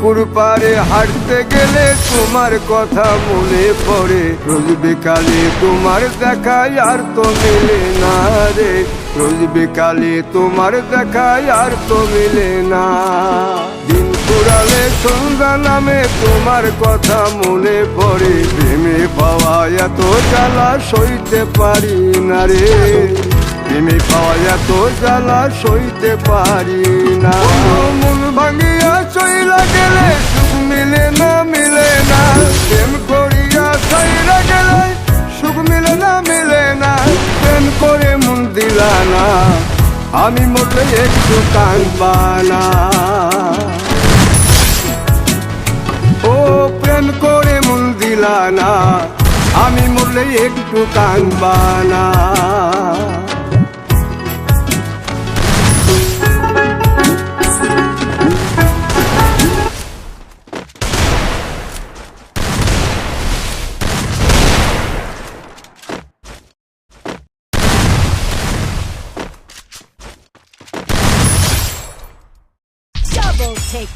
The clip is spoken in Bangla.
পুকুর পাড়ে হাঁটতে গেলে তোমার কথা মনে পড়ে, রোজ বিকালে তোমার দেখায় আর তো মেলে না রে, রোজ বিকালে তোমার দেখায় আর তো মেলে না। দিন ফুরালে সন্ধ্যা নামে তোমার কথা মনে পড়ে, প্রেমে পাওয়া এত জ্বালা সইতে পারি না রে, প্রেমে পাওয়া এত জ্বালা সইতে পারি না। মন ভাঙিয়া চইলা গেলে সুখ মিলে না, মিলে না, প্রেম করিয়া চইলা গেলে সুখ মিলে না, মিলে না, প্রেম করে মন দিলা না, আমি মরলে একটু কাঁদবা না। ও প্রেম করে মন দিলা না, আমি মরলে একটু কাঁদবা না। Double take.